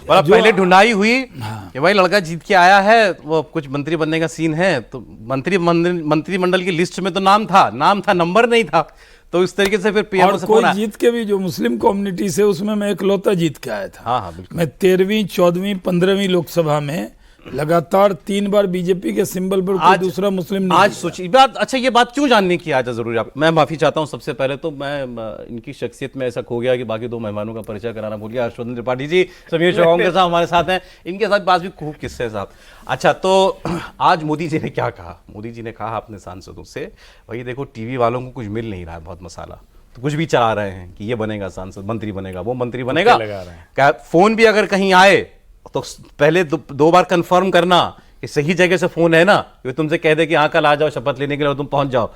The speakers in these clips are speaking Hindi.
मतलब पहले ढूंढाई हुई कि भाई लड़का जीत के आया है, वो कुछ मंत्री बनने का सीन है, तो मंत्रिमंडल की लिस्ट में तो नाम था, नंबर नहीं था, तो इस तरीके से फिर पीएम और से कोई फोन आया। जीत के भी जो मुस्लिम कम्युनिटी से, उसमें मैं इकलौता जीत के आया था। हाँ बिल्कुल। मैं 13वीं 14वीं 15वीं लोकसभा में लगातार 3 बार बीजेपी के सिंबल पर कोई दूसरा मुस्लिम नहीं आज जीता। सोचिए बात, अच्छा ये बात क्यों जानने की आज जरूरी आप, मैं माफी चाहता हूं सबसे पहले तो, मैं इनकी शख्सियत में ऐसा खो गया कि बाकी 2 मेहमानों का परिचय कराना भूल गया। हर्षवर्धन त्रिपाठी जी, समीर चौहान साहब हमारे साथ हैं, इनके साथ बात भी खूब किस्से हैं साहब। अच्छा तो आज मोदी जी ने क्या कहा? मोदी जी ने कहा अपने सांसदों से, भाई देखो टीवी वालों को कुछ मिल नहीं रहा है बहुत मसाला, तो कुछ भी चला रहे हैं कि ये बनेगा सांसद, मंत्री बनेगा, वो मंत्री बनेगा, क्या फोन भी अगर कहीं आए तो पहले 2 बार कंफर्म करना कि सही जगह से फोन है ना, कि तुमसे कह दे कि हाँ कल आ जाओ शपथ लेने के लिए और तुम पहुंच जाओ।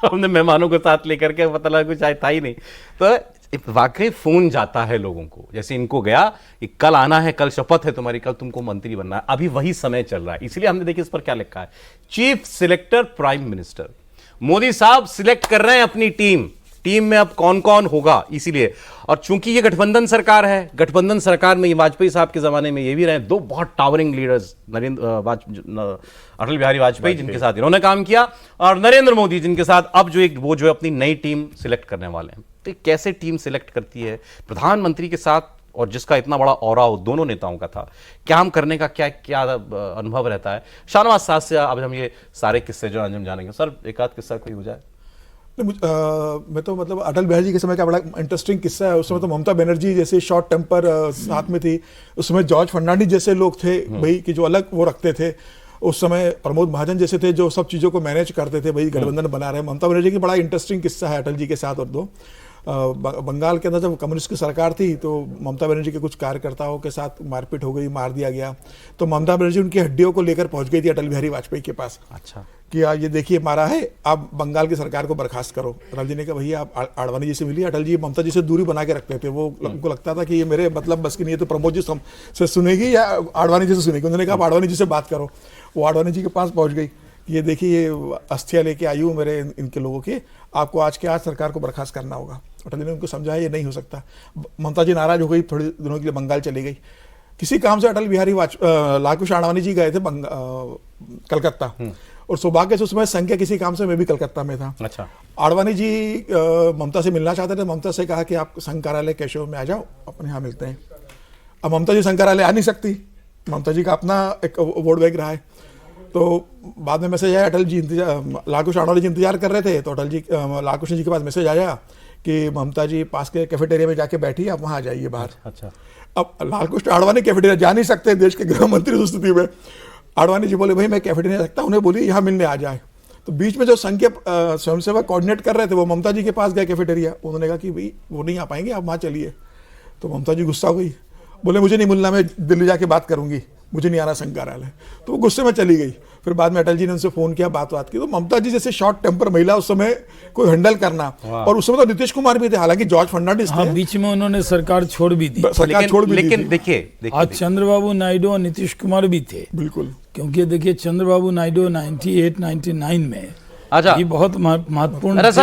हमने मेहमानों को साथ लेकर के, पता लगा कुछ था ही नहीं। तो वाकई फोन जाता है लोगों को, जैसे इनको गया कि कल आना है, कल शपथ है तुम्हारी, कल तुमको मंत्री बनना है। अभी वही समय चल रहा है, इसलिए हमने देखिए इस पर क्या लिखा है, chief selector prime minister. Modi साहब सिलेक्ट कर रहे हैं अपनी टीम में अब कौन कौन होगा, इसीलिए। और चूंकि ये गठबंधन सरकार है, गठबंधन सरकार में ये वाजपेयी साहब के जमाने में ये भी रहे 2 बहुत टावरिंग लीडर्स, अटल बिहारी वाजपेयी जिनके साथ इन्होंने काम किया, और नरेंद्र मोदी जिनके साथ अब वो जो अपनी नई टीम सिलेक्ट करने वाले हैं। तो कैसे टीम सिलेक्ट करती है प्रधानमंत्री के साथ, और जिसका इतना बड़ा ऑरा हो दोनों नेताओं का था, काम करने का क्या अनुभव रहता है। शाहनवाज साहब से अब हम ये सारे किस्से जो आज हम जानेंगे। सर एक आध किस्सा कोई हो जाए। मैं तो मतलब अटल बिहारी जी के समय का बड़ा इंटरेस्टिंग किस्सा है। उस समय तो ममता बनर्जी जैसे शॉर्ट टेम्पर साथ में थी, उसमें जॉर्ज फर्नांडिस जैसे लोग थे भाई कि जो अलग वो रखते थे। उस समय प्रमोद महाजन जैसे थे जो सब चीज़ों को मैनेज करते थे, भाई गठबंधन बना रहे हैं। ममता बनर्जी की बड़ा इंटरेस्टिंग किस्सा है अटल जी के साथ। और 2 बंगाल के अंदर जब कम्युनिस्ट की सरकार थी तो ममता बनर्जी के कुछ कार्यकर्ताओं के साथ मारपीट हो गई, मार दिया गया। तो ममता बनर्जी उनकी हड्डियों को लेकर पहुंच गई थी अटल बिहारी वाजपेयी के पास। अच्छा कि ये देखिए मारा है, आप बंगाल की सरकार को बर्खास्त करो। अटल जी ने कहा भैया आप आडवाणी जी से मिलिए। अटल जी ममता जी से दूरी बना के रखते थे, वो उनको लगता था कि ये मेरे मतलब बस की नहीं है, तो प्रमोद जी से सुनेगी या आडवाणी जी से सुनेगी। उन्होंने कहा आप आडवाणी जी से बात करो। वो आडवाणी जी के पास पहुंच गई, ये देखिए ये अस्थियाँ लेके आई हूँ मेरे इनके लोगों के, आपको आज के आज सरकार को बर्खास्त करना होगा। अटल जी ने उनको समझाया ये नहीं हो सकता। ममता जी नाराज हो गई, थोड़े दिनों के लिए बंगाल चली गई। किसी काम से अटल बिहारी लाल कृष्ण आडवाणी जी गए थे कलकत्ता, और सौभाग्य से उसमें संख्या किसी काम से मैं भी कलकत्ता में था। अच्छा। आडवाणी जी ममता से मिलना चाहते थे। ममता से कहा कि आप संघ कार्यालय केशव में आ जाओ, अपने यहाँ मिलते हैं। अब ममता जी संघ कार्यालय आ नहीं सकती, ममता जी का अपना एक वोट बैंक रहा है। तो बाद में मैसेज आया, अटल जी लाल कृष्ण आडवाणी जी इंतजार कर रहे थे, तो अटल जी लाल कृष्ण जी के पास मैसेज आया कि ममता जी पास के कैफेटेरिया में जाके बैठी, आप वहाँ आ जाइए बाहर। अच्छा। अब लाल कृष्ण आडवाणी कैफेटेरिया जा नहीं सकते, देश के गृह मंत्री उस स्थिति में। आडवाणी जी बोले भाई मैं कैफेटेरिया नहीं सकता, उन्हें बोलिए यहाँ मिलने आ जाए। तो बीच में जो संघ के स्वयंसेवक कोऑर्डिनेट कर रहे थे वो ममता जी के पास गए कैफेटेरिया। उन्होंने कहा कि भाई वो नहीं आ पाएंगे, आप वहाँ चलिए। तो ममता जी गुस्सा हो गई, बोले मुझे नहीं मिलना, मैं दिल्ली जाके बात करूंगी, मुझे नहीं आना संघ कार्यालय। तो वो गुस्से में चली गई। फिर बाद में अटल जी ने उनसे फोन किया, बात की। तो ममता जी जैसे शॉर्ट टेम्पर महिला उस समय कोई हैंडल करना, और उस समय तो नीतीश कुमार भी थे, हालांकि जॉर्ज फर्नांडिस थे। हाँ, बीच में उन्होंने सरकार छोड़ भी दी। सरकार छोड़ भी दी। लेकिन देखिए आज चंद्रबाबू नायडू और नीतीश कुमार भी थे। बिल्कुल, क्योंकि देखिए चंद्रबाबू नायडू 98-99 में अच्छा ये बहुत महत्वपूर्ण। अरे सर